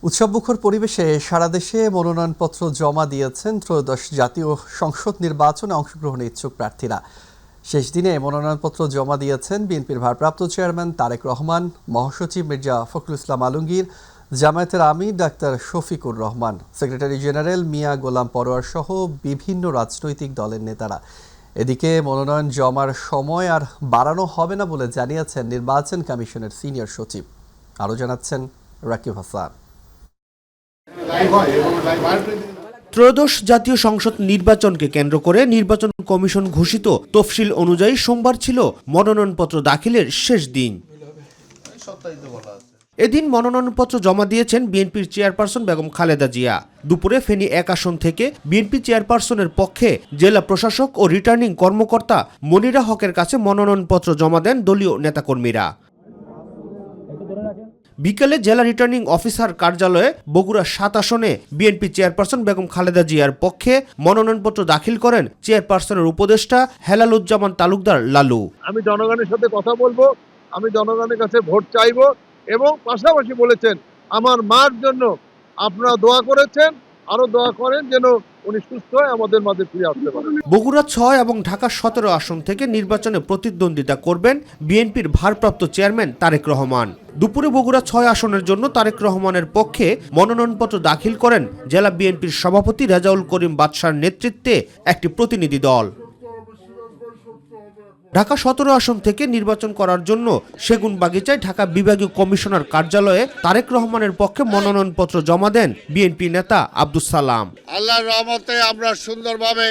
উৎসবমুখর পরিবেশে সারা দেশে মনোনয়নপত্র জমা দিয়েছেন ত্রয়োদশ জাতীয় সংসদ নির্বাচনে অংশগ্রহণে ইচ্ছুক প্রার্থীরা। শেষ দিনে মনোনয়নপত্র জমা দিয়েছেন বিএনপির ভারপ্রাপ্ত চেয়ারম্যান তারেক রহমান, মহাসচিব মির্জা ফখরুল ইসলাম আলমগীর, জামায়াতের আমির doctor Shafiqur Rahman, secretary general Mia Golam Parwar সহ বিভিন্ন রাজনৈতিক দলের নেতারা। এদিকে মনোনয়ন জমার সময় আর বাড়ানো হবে না বলে জানিয়েছেন নির্বাচন কমিশনের সিনিয়র সচিব। আরও জানাচ্ছেন রাকিব হাসান। ত্রয়োদশ জাতীয় সংসদ নির্বাচনকে কেন্দ্র করে নির্বাচন কমিশন ঘোষিত তফসিল অনুযায়ী সোমবার ছিল মনোনয়নপত্র দাখিলের শেষ দিন। এদিন মনোনয়নপত্র জমা দিয়েছেন বিএনপির চেয়ারপারসন বেগম খালেদা জিয়া। দুপুরে ফেনী 1 আসন থেকে বিএনপি চেয়ারপারসনের পক্ষে জেলা প্রশাসক ও রিটার্নিং কর্মকর্তা মনিরা হকের কাছে মনোনয়নপত্র জমা দেন দলীয় নেতাকর্মীরা। বিকেলে জেলা রিটার্নিং অফিসার কার্যালয়ে বগুড়া 7 আসনে বিএনপি চেয়ারপারসন বেগম খালেদা জিয়ার পক্ষে মনোনয়নপত্র দাখিল করেন চেয়ারপারসনের উপদেষ্টা হেলালুজ্জামান তালুকদার লালু। আমি জনগণের সাথে কথা বলবো, আমি জনগণের কাছে ভোট চাইবো এবং পাশাপাশি বলেছেন আমার মার জন্য আপনারা দোয়া করেছেন, আরো দোয়া করেন যেন উনি সুস্থ হয়ে আমাদের মাঝে ফিরে আসতে পারেন। বগুড়া 6 এবং ঢাকা 17 আসন থেকে নির্বাচনে প্রতিদ্বন্দ্বিতা করবেন বিএনপির ভারপ্রাপ্ত চেয়ারম্যান তারেক রহমান। দুপুরে বগুড়া 6 আসনের জন্য তারেক রহমানের পক্ষে মনোনয়নপত্র দাখিল করেন জেলা বিএনপির সভাপতি রেজাউল করিম বাদশার নেতৃত্বে একটি প্রতিনিধি দল। ঢাকা 17 আসন থেকে নির্বাচন করার জন্য সেগুনবাগিচায় ঢাকা বিভাগীয় কমিশনার কার্যালয়ে তারেক রহমানের পক্ষে মনোনয়নপত্র জমা দেন বিএনপি নেতা আব্দুস সালাম। আল্লাহর রহমতে আমরা সুন্দরভাবে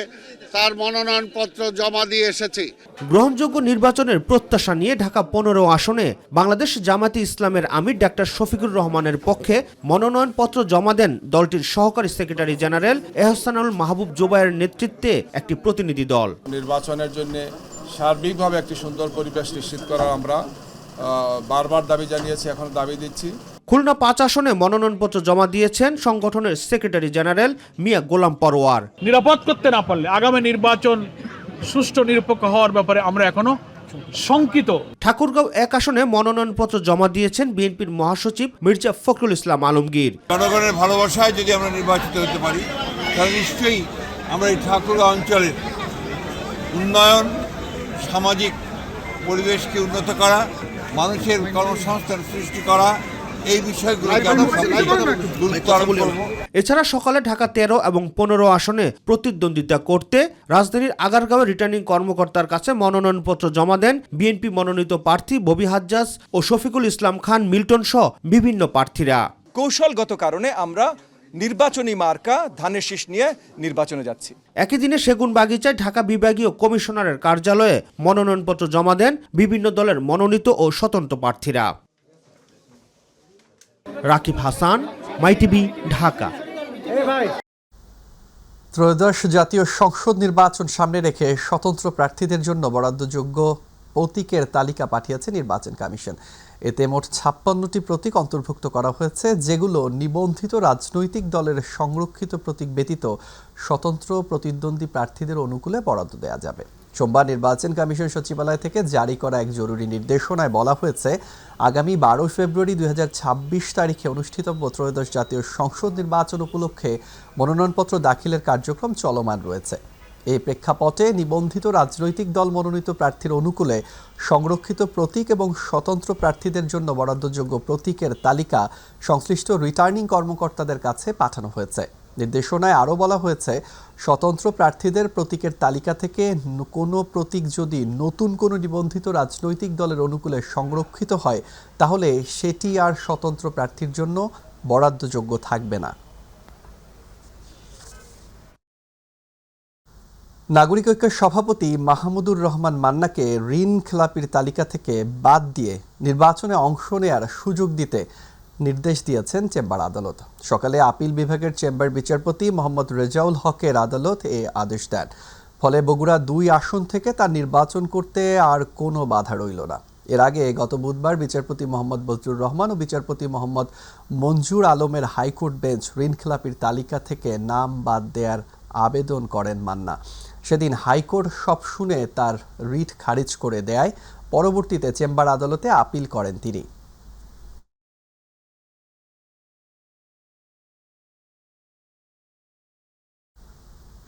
তার মনোনয়নপত্র জমা দিয়ে এসেছি। গ্রহণযোগ্য নির্বাচনের প্রত্যাশা নিয়ে ঢাকা 15 আসনে বাংলাদেশ জামায়াতে ইসলামের আমির ডাক্তার শফিকুর রহমানের পক্ষে মনোনয়নপত্র জমা দেন দলটির সহকারী সেক্রেটারি জেনারেল এহসানুল মাহবুব জোবায়ের নেতৃত্বে একটি প্রতিনিধি দল। নির্বাচনের জন্য সার্বিকভাবে একটি সুন্দর পরিবেশ নিশ্চিত করার আমরা বারবার দাবি জানিয়েছি, এখন দাবি দিচ্ছি। খুলনা 5 আসনে মনোনয়নপত্র জমা দিয়েছেন সংগঠনের সেক্রেটারি জেনারেল মিয়া গোলাম পরোয়ার। নিরাপদ করতে না পারলে আগামী নির্বাচন সুষ্ঠু নিরপেক্ষ হওয়ার ব্যাপারে আমরা এখনো শঙ্কিত। ঠাকুরগাঁও 1 আসনে মনোনয়নপত্র জমা দিয়েছেন বিএনপির মহাসচিব মির্জা ফখরুল ইসলাম আলমগীর। জনগণের ভালোবাসায় যদি আমরা নির্বাচিত হতে পারি তাহলে নিশ্চয়ই আমরা এই ঠাকুরগাঁও অঞ্চলের উন্নয়ন, সামাজিক পরিবেশকে উন্নত করা, মানুষের কর্মসংস্থান সৃষ্টি করা, এই বিষয়গুলো গুরুত্ব আরোপ করব। এছাড়া সকালে ঢাকা 13 এবং 15 আসনে প্রতিদ্বন্দ্বিতা করতে রাজধানীর আগারগাঁওয়ে রিটার্নিং কর্মকর্তার কাছে মনোনয়নপত্র জমা দেন বিএনপি মনোনীত প্রার্থী ববি হাজ্জাজ ও শফিকুল ইসলাম খান মিল্টন সহ বিভিন্ন প্রার্থীরা। কৌশলগত কারণে আমরা নির্বাচনী মার্কা ধানের শীষ নিয়ে নির্বাচনে যাচ্ছি। একই দিনে সেগুনবাগিচায় ঢাকা বিভাগীয় কমিশনারের কার্যালয়ে মনোনয়নপত্র জমা দেন বিভিন্ন দলের মনোনীত ও স্বতন্ত্র প্রার্থীরা। রাকিব হাসান, মাইটিভি, ঢাকা। ত্রয়োদশ জাতীয় সংসদ নির্বাচন সামনে রেখে স্বতন্ত্র প্রার্থীদের জন্য বরাদ্দযোগ্য প্রতীকের তালিকা পাঠিয়েছে নির্বাচন কমিশন। এতে মোট 56টি প্রতীক অন্তর্ভুক্ত করা হয়েছে, যেগুলো নিবন্ধিত রাজনৈতিক দলের সংরক্ষিত প্রতীক ব্যতীত স্বতন্ত্র প্রতিদ্বন্দ্বী প্রার্থীদের অনুকূলে বরাদ্দ দেওয়া যাবে। সোমবার নির্বাচন কমিশন সচিবালয় থেকে জারি করা এক জরুরি নির্দেশনায় বলা হয়েছে, আগামী 12 ফেব্রুয়ারি 2026 তারিখে অনুষ্ঠিতব্য ত্রয়োদশ জাতীয় সংসদ নির্বাচন উপলক্ষে মনোনয়নপত্র দাখিলের কার্যক্রম চলমান রয়েছে। এই প্রেক্ষাপটে নিবন্ধিত রাজনৈতিক দল মনোনীত প্রার্থীর অনুকূলে সংরক্ষিত প্রতীক এবং স্বতন্ত্র প্রার্থীদের জন্য বরাদ্দযোগ্য প্রতীকের তালিকা সংশ্লিষ্ট রিটার্নিং কর্মকর্তাদের কাছে পাঠানো হয়েছে। নির্দেশনায় আরও বলা হয়েছে, স্বতন্ত্র প্রার্থীদের প্রতীকের তালিকা থেকে কোনো প্রতীক যদি নতুন কোনো নিবন্ধিত রাজনৈতিক দলের অনুকূলে সংরক্ষিত হয়, তাহলে সেটি আর স্বতন্ত্র প্রার্থীর জন্য বরাদ্দযোগ্য থাকবে না। নাগরিক ঐক্যের সভাপতি মাহমুদুর রহমান মান্নাকে ঋণ খেলাপির তালিকা থেকে বাদ দিয়ে নির্বাচনে অংশ নেয়ার সুযোগ দিতে নির্দেশ দিয়েছেন চেম্বার আদালত। সকালে আপিল বিভাগের চেম্বার বিচারপতি মোহাম্মদ রেজাউল হকের আদালত এ আদেশ দেন। ফলে বগুড়া 2 আসন থেকে তার নির্বাচন করতে আর কোনো বাধা রইল না। এর আগে গত বুধবার বিচারপতি মোহাম্মদ বজলুর রহমান ও বিচারপতি মোহাম্মদ মঞ্জুর আলমের হাইকোর্ট বেঞ্চ ঋণ খেলাপির তালিকা থেকে নাম বাদ দেওয়ার আবেদন করেন মান্না। সেদিন হাইকোর্ট সব শুনে তার রিট খারিজ করে দেয়। পরবর্তীতে চেম্বার আদালতে আপিল করেন তিনি।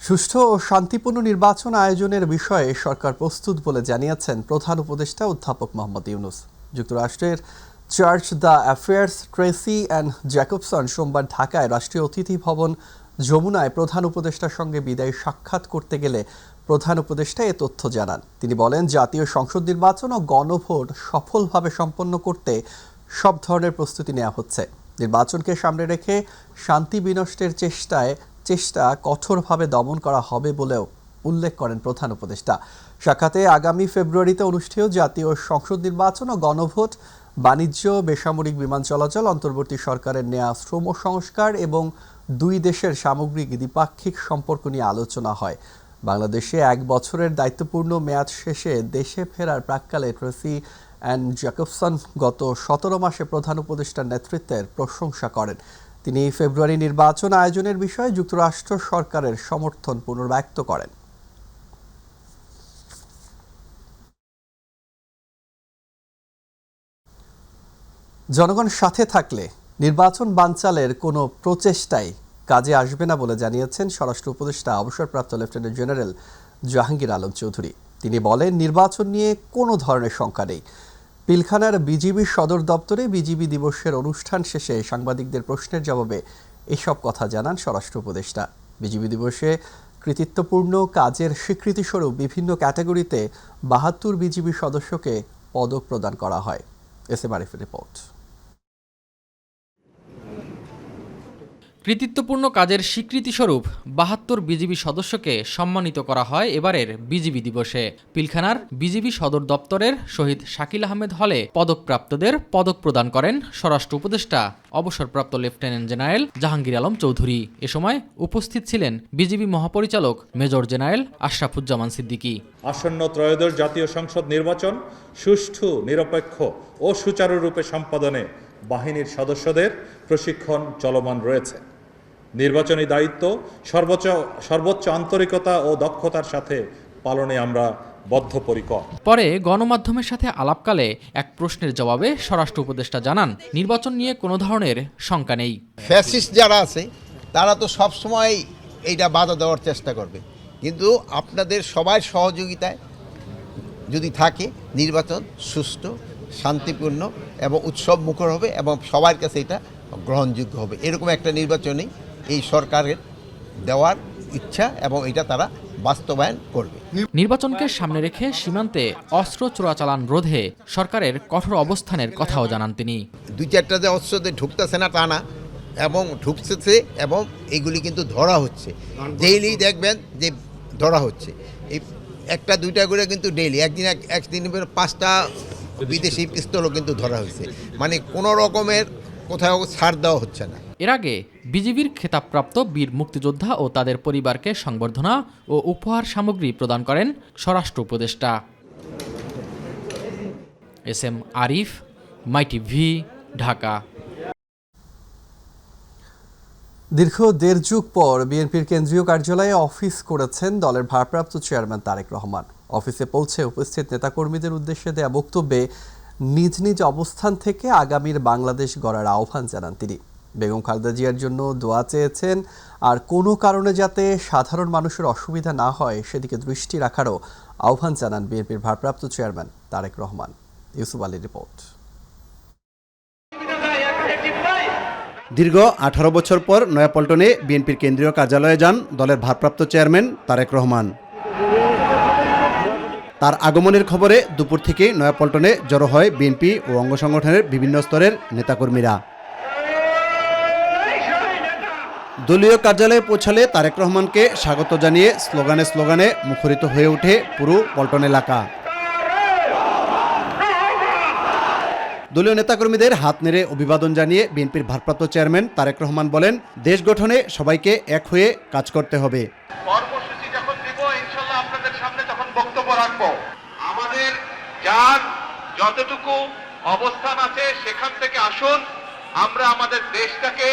সুষ্ঠু ও শান্তিপূর্ণ নির্বাচন আয়োজনের বিষয়ে সরকার প্রস্তুত বলে জানিয়েছেন প্রধান উপদেষ্টা অধ্যাপক মোহাম্মদ ইউনূস। যুক্তরাষ্ট্রের chargé d'affaires Tracey Ann Jacobson সোমবার ঢাকায় রাষ্ট্রীয় অতিথি ভবন যমুনায় প্রধান উপদেষ্টার সঙ্গে বিদায়ী সাক্ষাৎ করতে গেলে প্রধান উপদেষ্টা এ তথ্য জানান। তিনি বলেন, জাতীয় সংসদ নির্বাচন ও গণভোট সফলভাবে সম্পন্ন করতে সব ধরনের প্রস্তুতি নেওয়া হচ্ছে। নির্বাচনকে সামনে রেখে শান্তি বিনষ্টের চেষ্টা কঠোরভাবে দমন করা হবে বলেও উল্লেখ করেন প্রধান উপদেষ্টা। সাক্ষাতে আগামী ফেব্রুয়ারিতে অনুষ্ঠেয় জাতীয় সংসদ নির্বাচন ও গণভোট, বাণিজ্য, বেসামরিক বিমান চলাচল, অন্তর্বর্তী সরকারের নেয়া শ্রম সংস্কার এবং দুই দেশের সামগ্রিক দ্বিপাক্ষিক সম্পর্ক নিয়ে আলোচনা হয়। বাংলাদেশে 1 বছরের দায়িত্বপূর্ণ মেয়াদ শেষে দেশে ফেরার প্রাক্কালে ট্রেসি অ্যান্ড জ্যাকবসন গত 17 মাসে প্রধান উপদেষ্টার নেতৃত্বের প্রশংসা করেন। তিনি ফেব্রুয়ারি নির্বাচন আয়োজনের বিষয়ে যুক্তরাষ্ট্র সরকারের সমর্থন পুনর্ব্যক্ত করেন। জনগণ সাথে থাকলে নির্বাচন বানচালের কোনো প্রচেষ্টাই কাজে আসবে না বলে জানিয়েছেন স্বরাষ্ট্র উপদেষ্টা অবসরপ্রাপ্ত লেফটেন্যান্ট জেনারেল জাহাঙ্গীর আলম চৌধুরী। তিনি বলেন, নির্বাচন নিয়ে কোনো ধরনের শঙ্কা নেই। পিলখানার বিজিবি সদর দপ্তরে বিজিবি দিবসের অনুষ্ঠান শেষে সাংবাদিকদের প্রশ্নের জবাবে এসব কথা জানান স্বরাষ্ট্র উপদেষ্টা। বিজিবি দিবসে কৃতিত্বপূর্ণ কাজের স্বীকৃতিস্বরূপ বিভিন্ন ক্যাটাগরিতে 72 বিজিবি সদস্যকে পদক প্রদান করা হয়। এসএম আরিফের রিপোর্ট। কৃতিত্বপূর্ণ কাজের স্বীকৃতিস্বরূপ 72 বিজিবি সদস্যকে সম্মানিত করা হয় এবারের বিজিবি দিবসে। পিলখানার বিজিবি সদর দপ্তরের শহীদ শাকিল আহমেদ হলে পদকপ্রাপ্তদের পদক প্রদান করেন স্বরাষ্ট্র উপদেষ্টা অবসরপ্রাপ্ত লেফটেন্যান্ট জেনারেল জাহাঙ্গীর আলম চৌধুরী। এ সময় উপস্থিত ছিলেন বিজিবি মহাপরিচালক মেজর জেনারেল আশরাফুজ্জামান সিদ্দিকী। আসন্ন ত্রয়োদশ জাতীয় সংসদ নির্বাচন সুষ্ঠু, নিরপেক্ষ ও সুচারুরূপে সম্পাদনে বাহিনীর সদস্যদের প্রশিক্ষণ চলমান রয়েছে। নির্বাচনী দায়িত্ব সর্বোচ্চ আন্তরিকতা ও দক্ষতার সাথে পালনে আমরা বদ্ধপরিকর। পরে গণমাধ্যমের সাথে আলাপকালে এক প্রশ্নের জবাবে স্বরাষ্ট্র উপদেষ্টা জানান, নির্বাচন নিয়ে কোনো ধরনের শঙ্কা নেই। ফ্যাসিস্ট যারা আছে তারা তো সবসময় এইটা বাধা দেওয়ার চেষ্টা করবে, কিন্তু আপনাদের সবার সহযোগিতায় যদি থাকে নির্বাচন সুষ্ঠু, শান্তিপূর্ণ এবং উৎসব মুখর হবে এবং সবার কাছে এটা গ্রহণযোগ্য হবে। এরকম একটা নির্বাচনই এই সরকারের দেওয়ার ইচ্ছা এবং এটা তারা বাস্তবায়ন করবে। নির্বাচনকে সামনে রেখে সীমান্তে অস্ত্র চোরাচালান রোধে সরকারের কঠোর অবস্থানের কথাও জানান তিনি। 2-4টা যে অস্ত্রতে ঢুকতেছে না তা না, এবং ঢুকতেছে এবং এগুলি কিন্তু ধরা হচ্ছে। ডেইলি দেখবেন যে ধরা হচ্ছে, এই 1-2টা করে কিন্তু ডেইলি, একদিন 5টা বিদেশি পিস্তলও কিন্তু ধরা হয়েছে। মানে কোনো রকমের কোথাও ছাড় দেওয়া হচ্ছে না। এর আগে বিজিবির খেতাবপ্রাপ্ত বীর মুক্তিযোদ্ধা ও তাদের পরিবারকে সংবর্ধনা ও উপহার সামগ্রী প্রদান করেন স্বরাষ্ট্র উপদেষ্টা। এসএম আরিফ, মাই টিভি, ঢাকা। দীর্ঘ 1.5 যুগ পর বিএনপির কেন্দ্রীয় কার্যালয়ে অফিস করেছেন দলের ভারপ্রাপ্ত চেয়ারম্যান তারেক রহমান। অফিসে পৌঁছে উপস্থিত নেতাকর্মীদের উদ্দেশ্যে দেয়া বক্তব্যে নিজ নিজ অবস্থান থেকে আগামীর বাংলাদেশ গড়ার আহ্বান জানান তিনি। বেগম খালেদা জিয়ার জন্য দোয়া চেয়েছেন আর কোনো কারণে যাতে সাধারণ মানুষের অসুবিধা না হয় সেদিকে দৃষ্টি রাখারও আহ্বান জানান বিএনপির ভারপ্রাপ্ত চেয়ারম্যান তারেক রহমান। ইউসুফ আলীর রিপোর্ট। দীর্ঘ 18 বছর পর নয়াপল্টনে বিএনপির কেন্দ্রীয় কার্যালয়ে যান দলের ভারপ্রাপ্ত চেয়ারম্যান তারেক রহমান। তার আগমনের খবরে দুপুর থেকে নয়াপল্টনে জড়ো হয় বিএনপি ও অঙ্গ সংগঠনের বিভিন্ন স্তরের নেতাকর্মীরা। দলীয় কার্যালয়ে পৌঁছালে তারেক রহমানকে স্বাগত জানিয়ে স্লোগানে মুখরিত হয়ে ওঠে পুরো পল্টন এলাকা। দলীয় নেতাকর্মীদের হাত নেড়ে অভিবাদন জানিয়ে বিএনপির ভারপ্রাপ্ত চেয়ারম্যান তারেক রহমান বলেন, দেশ গঠনে সবাইকে এক হয়ে কাজ করতে হবে। কর্মসূচি যখন দিব ইনশাআল্লাহ আপনাদের সামনে তখন বক্তব্য রাখবো। আমাদের যার যতটুকু অবস্থান আছে সেখান থেকে আসুন, আমরা আমাদের দেশটাকে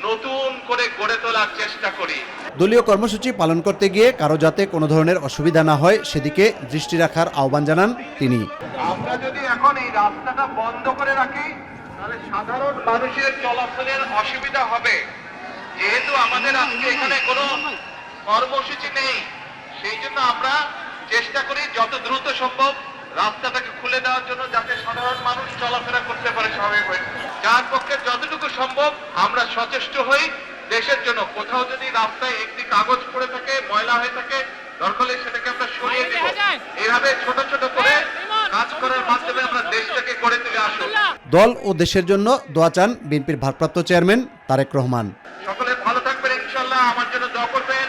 নতুন করে গড়ে তোলার চেষ্টা করি। দলীয় কর্মসূচি পালন করতে গিয়ে কারো যাতে কোনো ধরনের অসুবিধা না হয় সেদিকে দৃষ্টি রাখার আহ্বান জানান তিনি। আমরা যদি এখন এই রাস্তাটা বন্ধ করে রাখি তাহলে সাধারণ মানুষের চলাচলের অসুবিধা হবে। যেহেতু আমাদের আজকে এখানে কোনো কর্মসূচি নেই। সেই জন্য আমরা চেষ্টা করি যত দ্রুত সম্ভব রাস্তাটাকে খুলে দেওয়ার জন্য, যাতে সাধারণ মানুষ চলাফেরা করতে পারে স্বাভাবিকভাবে। যার পক্ষে যতটুকু সম্ভব আমরা সচেষ্ট হই দেশের জন্য। কোথাও যদি রাস্তায় একটি কাগজ পড়ে থাকে, ময়লা হয়ে থাকে, দরকার হলে সেটাকে আমরা সরিয়ে দেব। এইভাবে ছোট ছোট করে কাজ করার মাধ্যমে আমরা দেশটাকে গড়ে তুলে আসব। দল ও দেশের জন্য দোয়া চান বিএনপির ভারপ্রাপ্ত চেয়ারম্যান তারেক রহমান। সকলে ভালো থাকবেন ইনশাআল্লাহ। আমার জন্য দোয়া করবেন।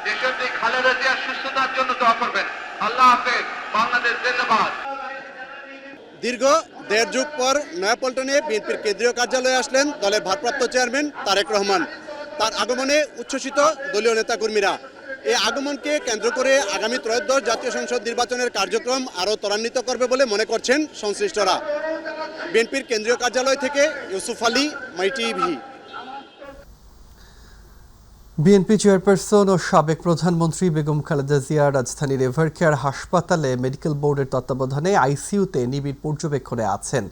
দেশের খালেদা জিয়ার সুস্থতার জন্য দোয়া করবেন। আল্লাহ হাফেজ। বাংলাদেশ জিন্দাবাদ। দীর্ঘ 1.5 যুগ পর নয়াপল্টনে বিএনপির কেন্দ্রীয় কার্যালয়ে আসলেন দলের ভারপ্রাপ্ত চেয়ারম্যান তারেক রহমান। তার আগমনে উচ্ছ্বসিত দলীয় নেতাকর্মীরা। এই আগমনকে কেন্দ্র করে আগামী ত্রয়োদশ জাতীয় সংসদ নির্বাচনের কার্যক্রম আরও ত্বরান্বিত করবে বলে মনে করছেন সংশ্লিষ্টরা। বিএনপির কেন্দ্রীয় কার্যালয় থেকে ইউসুফ আলী, মাই টিভি। বিএনপি চেয়ারপারসন ও সাবেক প্রধানমন্ত্রী বেগম খালেদা জিয়া রাজধানীর এভারকেয়ার হাসপাতালে মেডিকেল বোর্ডের তত্ত্বাবধানে আইসিইউতে নিবিড় পর্যবেক্ষণে আছেন।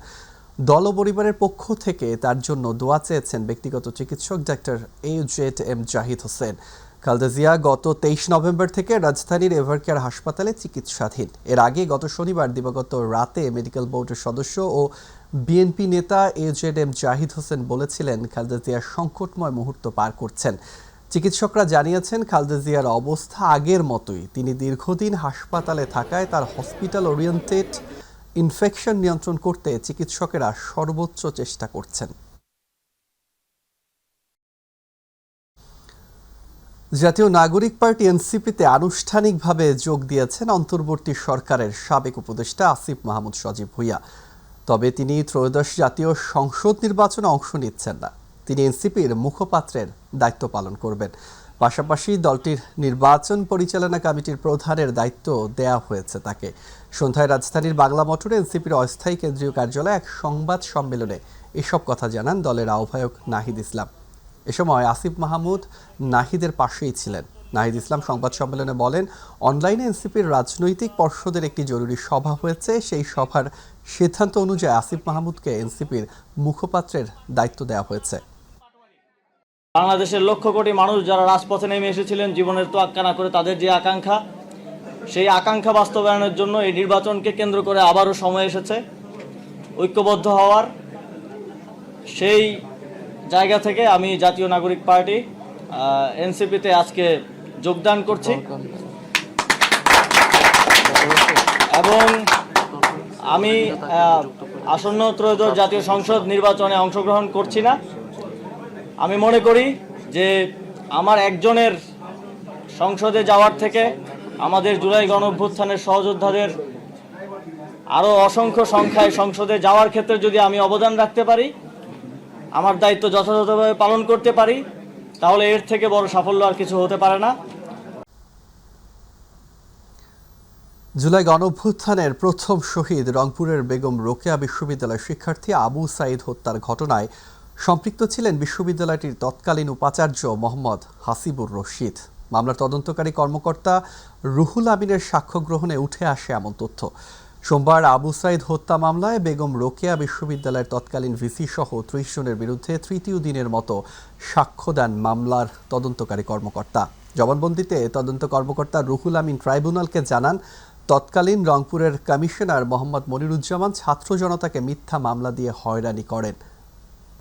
দল ও পরিবারের পক্ষ থেকে তার জন্য দোয়া চেয়েছেন ব্যক্তিগত চিকিৎসক ডাক্তার AJM জাহিদ হোসেন। খালেদা জিয়া গত 23 নভেম্বর থেকে রাজধানীর এভারকেয়ার হাসপাতালে চিকিৎসাধীন। এর আগে গত শনিবার দিবাগত রাতে মেডিকেল বোর্ডের সদস্য ও বিএনপি নেতা AJM জাহিদ হোসেন বলেছিলেন খালেদা জিয়া সংকটময় মুহূর্ত পার করছেন। চিকিৎসকরা জানিয়েছেন খালেদা জিয়ার অবস্থা আগের মতোই। তিনি দীর্ঘদিন হাসপাতালে থাকায় তার হসপিটাল ওরিয়েন্টেড ইনফেকশন নিয়ন্ত্রণ করতে চিকিৎসকেরা সর্বোচ্চ চেষ্টা করছেন। জাতীয় নাগরিক পার্টি এনসিপিতে আনুষ্ঠানিকভাবে যোগ দিয়েছেন অন্তর্বর্তী সরকারের সাবেক উপদেষ্টা আসিফ মাহমুদ সজীব ভুঁইয়া। তবে তিনি ত্রয়োদশ জাতীয় সংসদ নির্বাচনে অংশ নিচ্ছেন না। তিনি এনসিপির মুখপাত্রের দায়িত্ব পালন করবেন। পাশাপাশি দলটির নির্বাচন পরিচালনা কমিটির প্রধানের দায়িত্ব দেয়া হয়েছে তাকে। সন্ধ্যায় রাজধানীর বাংলা মোটরে এনসিপির অস্থায়ী কেন্দ্রীয় কার্যালয়ে এক সংবাদ সম্মেলনে এসব কথা জানান দলের আহ্বায়ক নাহিদ ইসলাম। এ সময় আসিফ মাহমুদ নাহিদের পাশেই ছিলেন। নাহিদ ইসলাম সংবাদ সম্মেলনে বলেন, অনলাইনে এনসিপির রাজনৈতিক পর্ষদের একটি জরুরি সভা হয়েছে। সেই সভার সিদ্ধান্ত অনুযায়ী আসিফ মাহমুদকে এনসিপির মুখপাত্রের দায়িত্ব দেওয়া হয়েছে। বাংলাদেশের লক্ষ কোটি মানুষ যারা রাজপথে নেমে এসেছিলেন জীবনের তোয়াক্কা না করে, তাদের যে আকাঙ্ক্ষা, সেই আকাঙ্ক্ষা বাস্তবায়নের জন্য এই নির্বাচনকে কেন্দ্র করে আবারও সময় এসেছে ঐক্যবদ্ধ হওয়ার। সেই জায়গা থেকে আমি জাতীয় নাগরিক পার্টি এনসিপিতে আজকে যোগদান করছি এবং আমি আসন্ন ত্রয়োদশ জাতীয় সংসদ নির্বাচনে অংশগ্রহণ করছি না। আমি মনে করি যে আমার একজনের সংসদে যাওয়ার থেকে আমাদের জুলাই গণঅভ্যুত্থানের সহযোদ্ধাদের আরও অসংখ্য সংখ্যায় সংসদে যাওয়ার ক্ষেত্রে যদি আমি অবদান রাখতে পারি, আমার দায়িত্ব যথাযথভাবে পালন করতে পারি, তাহলে এর থেকে বড় সাফল্য আর কিছু হতে পারে না। জুলাই গণঅভ্যুত্থানের প্রথম শহীদ রংপুরের বেগম রোকেয়া বিশ্ববিদ্যালয়ের শিক্ষার্থী আবু সাঈদ হত্যার ঘটনায় সম্পৃক্ত ছিলেন বিশ্ববিদ্যালয়টির তৎকালীন উপাচার্য মোহাম্মদ হাসিবুর রশিদ। মামলার তদন্তকারী কর্মকর্তা রুহুল আমিনের সাক্ষ্য গ্রহণে উঠে আসে এমন তথ্য। সোমবার আবু সাঈদ হত্যা মামলায় বেগম রোকেয়া বিশ্ববিদ্যালয়ের তৎকালীন ভিসি সহ 30 জনের বিরুদ্ধে তৃতীয় দিনের মতো সাক্ষ্য দেন মামলার তদন্তকারী কর্মকর্তা। জবানবন্দিতে তদন্ত কর্মকর্তা রুহুল আমিন ট্রাইব্যুনালকে জানান, তৎকালীন রংপুরের কমিশনার মোহাম্মদ মনিরুজ্জামান ছাত্র জনতাকে মিথ্যা মামলা দিয়ে হয়রানি করেন।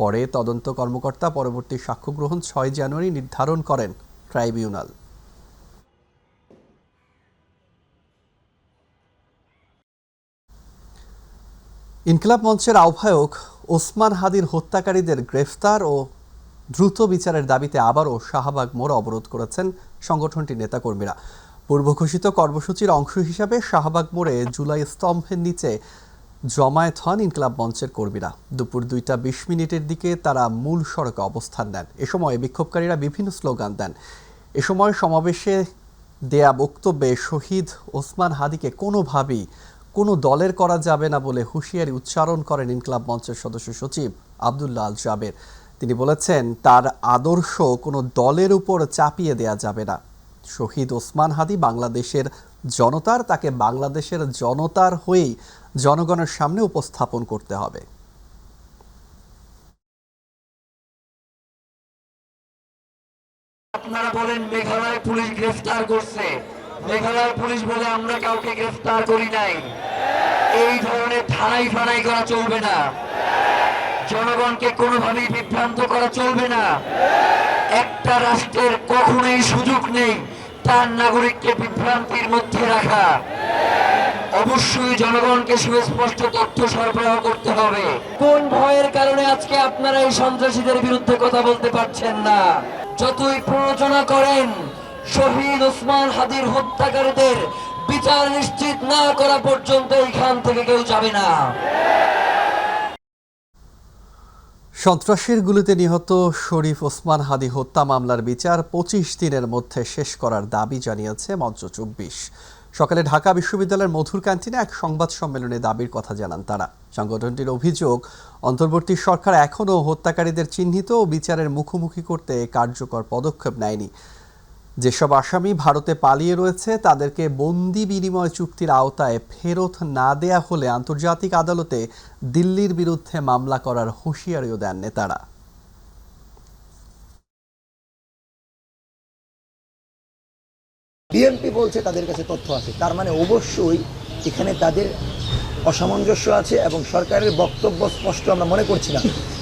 পরে তদন্ত কর্মকর্তা পরবর্তী সাক্ষ্য গ্রহণ 6 জানুয়ারি নির্ধারণ করেন ট্রাইব্যুনাল। ইনকিলাব মঞ্চের আহ্বায়ক ওসমান হাদির হত্যাকারীদের গ্রেফতার ও দ্রুত বিচারের দাবিতে আবারও শাহবাগ মোড় অবরোধ করেছেন সংগঠনটির নেতাকর্মীরা। পূর্ব ঘোষিত কর্মসূচির অংশ হিসাবে শাহবাগ মোড়ে জুলাই স্তম্ভের নিচে জমায়েত হন ইনকিলাব মঞ্চের কর্মীরা। দুপুর 2:20 দিকে তারা মূল সড়কে অবস্থান নেন। এ সময় বিক্ষোভকারীরা বিভিন্ন স্লোগান দেন। এ সময় সমাবেশে দেয়া বক্তব্যে শহীদ ওসমান হাদিকে কোনোভাবেই কোনো দলের করা যাবে না বলে হুঁশিয়ারি উচ্চারণ করেন ইনকিলাব মঞ্চের সদস্য সচিব আব্দুল্লাহ আল জাবের। তিনি বলেছেন, তার আদর্শ কোনো দলের উপর চাপিয়ে দেয়া যাবে না। শহীদ ওসমান হাদি বাংলাদেশের জনতার, তাকে বাংলাদেশের জনতার হয়েই জনগণের সামনে উপস্থাপন করতে হবে। আপনারা বলেন মেঘালয় পুলিশ গ্রেফতার করছে, মেঘালয় পুলিশ বলে আমরা কাউকে গ্রেফতার করি নাই। এই ধরনের ঠানাই ফানাই করা চলবে না, জনগণকে কোনোভাবেই বিভ্রান্ত করা চলবে না। একটা রাষ্ট্রের কখনোই সুযোগ নেই তার নাগরিককে বিভ্রান্তির মধ্যে রাখা। অবশ্যই জনগণকে সুস্পষ্ট তথ্য সরবরাহ করতে হবে। কোন ভয়ের কারণে আজকে আপনারা এই সন্ত্রাসীদের বিরুদ্ধে কথা বলতে পারছেন না? যতই প্ররোচনা করেন, শহীদ ওসমান হাদির হত্যাকারীদের বিচার নিশ্চিত না করা পর্যন্ত এইখান থেকে কেউ যাবে না। সন্ত্রাসীর গুলিতে নিহত শরীফ ওসমান হাদি হত্যা মামলার বিচার 25 দিনের মধ্যে শেষ করার দাবি জানিয়েছে মঞ্চ 24। সকালে ঢাকা বিশ্ববিদ্যালয়ের মধুর ক্যান্টিনে এক সংবাদ সম্মেলনে দাবির কথা জানান তারা। সংগঠনটির অভিযোগ, অন্তর্বর্তী সরকার এখনও হত্যাকারীদের চিহ্নিত ও বিচারের মুখোমুখি করতে কার্যকর পদক্ষেপ নেয়নি। যেসব আসামি ভারতে পালিয়ে রয়েছে তাদেরকে বন্দি বিনিময় চুক্তির আওতায় ফেরত না দেয়া হলে আন্তর্জাতিক আদালতে দিল্লির বিরুদ্ধে মামলা করার হুঁশিয়ারিও দেন নেতারা। বিএনপি বলছে তাদের কাছে তথ্য আছে, তার মানে অবশ্যই এখানে তাদের অসামঞ্জস্য আছে এবং সরকারের বক্তব্য স্পষ্ট আমরা মনে করছি না।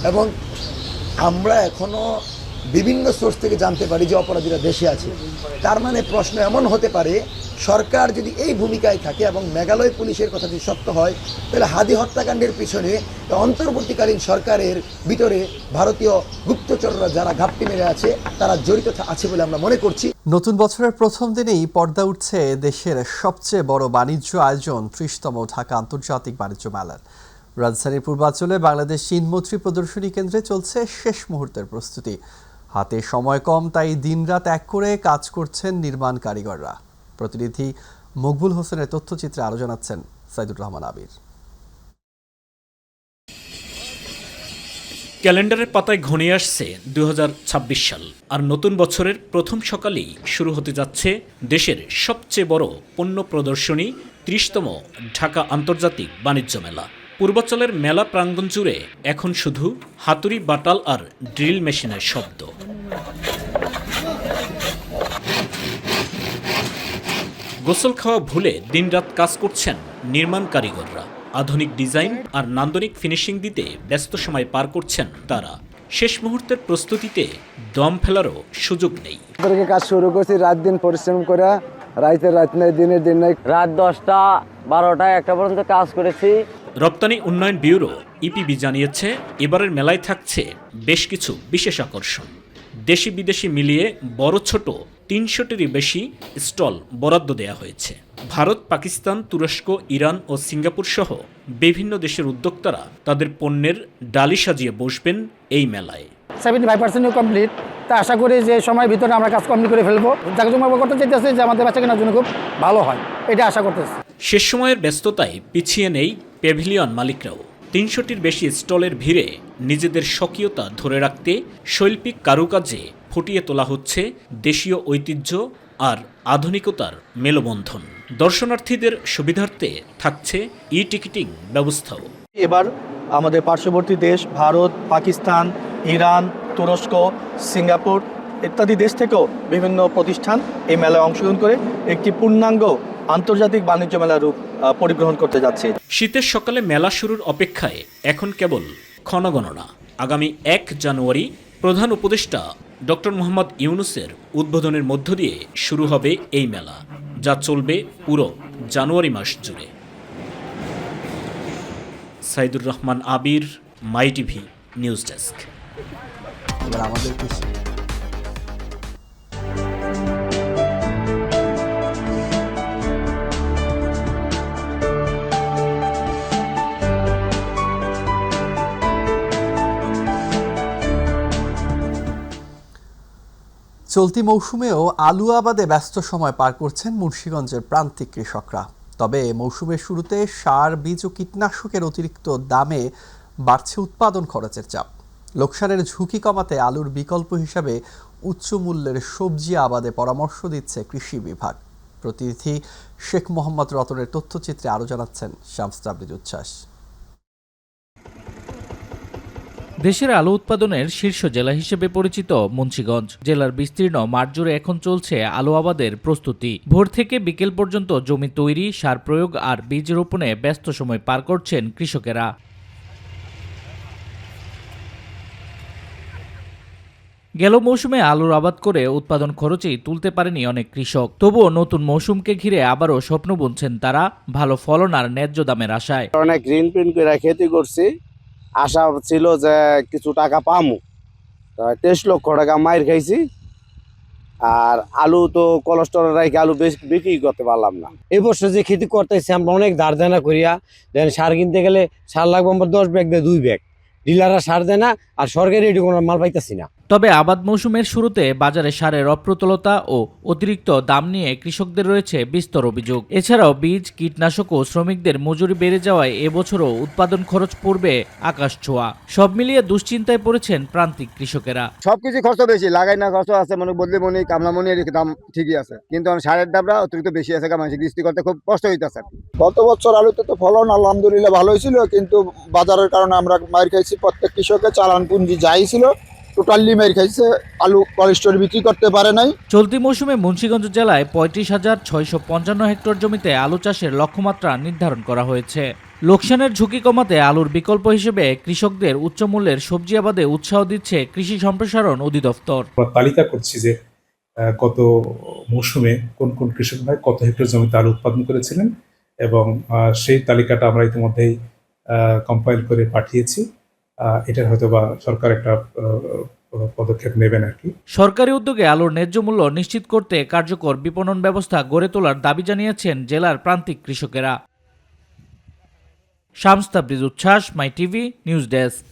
এবং আমরা এখনো বিভিন্ন সোর্স থেকে জানতে পারি যে অপরাধীরা দেশে আছে। তার মানে প্রশ্ন এমন হতে পারে, সরকার যদি এই ভূমিকায় থাকে এবং মেঘালয় পুলিশের কথা যদি সত্য হয়, তাহলে হাদি হত্যাকাণ্ডের পিছনে অন্তর্বর্তীকালীন সরকারের ভিতরে ভারতীয় গুপ্তচররা যারা ঘাপটি মেরে আছে তারা জড়িত আছে বলে আমরা মনে করছি। নতুন বছরের প্রথম দিনেই পর্দা উঠছে দেশের সবচেয়ে বড় বাণিজ্য আয়োজন 30তম ঢাকা আন্তর্জাতিক বাণিজ্য মেলার। রাজধানীর পূর্বাঞ্চলে বাংলাদেশ চীন মৈত্রী প্রদর্শনী কেন্দ্রে চলছে শেষ মুহূর্তের প্রস্তুতি। হাতে সময় কম, তাই দিনরাত এক করে কাজ করছেন নির্মাণ কারিগররা। প্রতিনিধি মকবুল হোসেনের তথ্যচিত্রে আরো জানাচ্ছেন সাইদুর রহমান আবির। ক্যালেন্ডারের পাতায় ঘনিয়ে আসছে 2026 সাল, আর নতুন বছরের প্রথম সকালেই শুরু হতে যাচ্ছে দেশের সবচেয়ে বড় পণ্য প্রদর্শনী 30তম ঢাকা আন্তর্জাতিক বাণিজ্য মেলা। পূর্বাঞ্চলের মেলা প্রাঙ্গণ জুড়ে এখন শুধু হাতুড়ি, বাটাল আর ড্রিল মেশিনের শব্দ। গোসল খাওয়া ভুলে দিনরাত কাজ করছেন নির্মাণ কারিগররা। আধুনিক ডিজাইন আর নান্দনিক ফিনিশিং দিতে ব্যস্ত সময় পার করছেন তারা। শেষ মুহূর্তের প্রস্তুতিতে দম ফেলারও সুযোগ নেই। কাজ শুরু করছি রাত দিন পরিশ্রম করে, রাতের রাত নাই, দিনের দিন নাই, রাত 10টা 12টা 1টা পর্যন্ত কাজ করেছি। রপ্তানি উন্নয়ন ব্যুরো ইপিবি জানিয়েছে, এবারের মেলায় থাকছে বেশ কিছু বিশেষ আকর্ষণ। দেশি বিদেশি মিলিয়ে বড় ছোট 300টিরই বেশি স্টল বরাদ্দ দেওয়া হয়েছে। ভারত, পাকিস্তান, তুরস্ক, ইরান ও সিঙ্গাপুর সহ বিভিন্ন দেশের উদ্যোক্তারা তাদের পণ্যের ডালি সাজিয়ে বসবেন এই মেলায়। 75% কমপ্লিট, তা আশা করি যে সময়ের ভিতরে আমরা কাজ কমপ্লিট করে ফেলবো। জাঁকজমক করতে চাইতেছি যে আমাদের বাচ্চা কেনার জন্য খুব ভালো হয়, এটা আশা করতেছি। শেষ সময়ের ব্যস্ততায় পিছিয়ে নেই প্যাভিলিয়ন মালিকরাও। 300টির বেশি স্টলের ভিড়ে নিজেদের স্বকীয়তা ধরে রাখতে শৈল্পিক কারুকাজে ফুটিয়ে তোলা হচ্ছে দেশীয় ঐতিহ্য আর আধুনিকতার মেলবন্ধন। দর্শনার্থীদের সুবিধার্থে থাকছে ই-টিকিটিং ব্যবস্থাও। এবার আমাদের পার্শ্ববর্তী দেশ ভারত, পাকিস্তান, ইরান, তুরস্ক, সিঙ্গাপুর ইত্যাদি দেশ থেকেও বিভিন্ন প্রতিষ্ঠান এই মেলায় অংশগ্রহণ করে একটি পূর্ণাঙ্গ আন্তর্জাতিক বাণিজ্য মেলার রূপ পরিগ্রহণ করতে যাচ্ছে। শীতের সকালে মেলা শুরুর অপেক্ষায় এখন কেবল ক্ষণগণনা। আগামী 1 জানুয়ারি প্রধান উপদেষ্টা ডক্টর মোহাম্মদ ইউনূসের উদ্বোধনের মধ্য দিয়ে শুরু হবে এই মেলা, যা চলবে পুরো জানুয়ারি মাস জুড়ে। সাইদুর রহমান আবির, মাই টিভি নিউজ ডেস্ক। চলতি মৌসুমেও আলু আবাদে ব্যস্ত সময় পার করছেন মুন্সিগঞ্জের প্রান্তিক কৃষকরা। তবে মৌসুমের শুরুতে সার, বীজ ও কীটনাশকের অতিরিক্ত দামে বাড়ছে উৎপাদন খরচের চাপ। লোকসানের ঝুঁকি কমাতে আলুর বিকল্প হিসাবে উচ্চ মূল্যের সবজি আবাদে পরামর্শ দিচ্ছে কৃষি বিভাগ। প্রতিনিধি শেখ মোহাম্মদ রতনের তথ্যচিত্রে আরও জানাচ্ছেন শামস তাবরিজ উচ্ছ্বাস। দেশের আলু উৎপাদনের শীর্ষ জেলা হিসেবে পরিচিত মুন্সিগঞ্জ জেলার বিস্তীর্ণ মাঠ জুড়ে এখন চলছে আলু আবাদের প্রস্তুতি। ভোর থেকে বিকেল পর্যন্ত জমি তৈরি, সার প্রয়োগ আর বীজ রোপণে ব্যস্ত সময় পার করছেন কৃষকেরা। গেল মৌসুমে আলুর আবাদ করে উৎপাদন খরচেই তুলতে পারেনি অনেক কৃষক। তবুও নতুন মৌসুমকে ঘিরে আবারও স্বপ্ন বুনছেন তারা, ভালো ফলন আর ন্যায্য দামের আশায়। অনেক গ্রিন প্রিন্ট করে খেতে করছি, আশা ছিল যে কিছু টাকা পামু। 23 লক্ষ টাকা মাইর খাইছি, আর আলু তো কোলেস্ট্রল রাখি আলু বিক্রি করতে পারলাম না। এই বছর যে খেতে করতেছি আমরা অনেক ধার দেনা করিয়া, দেন সার কিনতে গেলে সার লাগবে আমার 10 ব্যাগ দিয়ে 2 ব্যাগ, ডিলাররা সার দেয় না আর সরকারি এটি কোনো মাল পাইতেছি না। তবে আবাদ মৌসুমের শুরুতে বাজারে সারের অপ্রতুলতা ও অতিরিক্ত দাম নিয়ে কৃষকদের রয়েছে বিস্তর অভিযোগ। এছাড়াও বীজ, কীটনাশক ও শ্রমিকদের মজুরি বেড়ে যাওয়ায় এবছরও উৎপাদন খরচ পড়বে আকাশ ছোঁয়া। সব মিলিয়ে দুশ্চিন্তায় পড়েছেন প্রান্তিক কৃষকেরা। সবকিছু খরচ বেশি, লাগাই না খরচ আছে, মানে বদলে মনি কামলামনি এর দাম ঠিকই আছে, কিন্তু সারের দামটা অতিরিক্ত বেশি আছে, মানুষ গৃহস্থী করতে খুব কষ্ট হইতেছে। গত বছর আলুতে তো ফলন আলহামদুলিল্লাহ ভালোই ছিল, কিন্তু বাজারের কারণে আমরা মার খাইছি। প্রত্যেক কৃষকের চালান পুঁজি যাই ছিল টোটালি মার খাইছে, আলু কোলেস্ট্রল বিক্রি করতে পারে নাই। চলতি মৌসুমে মুন্সিগঞ্জ জেলায় 35,655 হেক্টর জমিতে আলু চাষের লক্ষ্যমাত্রা নির্ধারণ করা হয়েছে। লোকসানের ঝুঁকি কমাতে আলুর বিকল্প হিসেবে কৃষকদের উচ্চমূল্যের সবজি আবাদে উৎসাহ দিচ্ছে কৃষি সম্প্রসারণ অধিদপ্তর। তালিকা করছি যে গত মৌসুমে কোন কোন কৃষক ভাই কত হেক্টর জমিতে আলু উৎপাদন করেছিলেন, এবং সেই তালিকাটা আমরা ইতিমধ্যেই কম্পাইল করে পাঠিয়েছি। এটার হয়তো বা সরকার একটা পদক্ষেপ নেবেন আর কি। সরকারি উদ্যোগে আলুর ন্যায্য মূল্য নিশ্চিত করতে কার্যকর বিপণন ব্যবস্থা গড়ে তোলার দাবি জানিয়েছেন জেলার প্রান্তিক কৃষকেরা। শামস তাবরিজ উচ্ছ্বাস, মাই টিভি নিউজ ডেস্ক।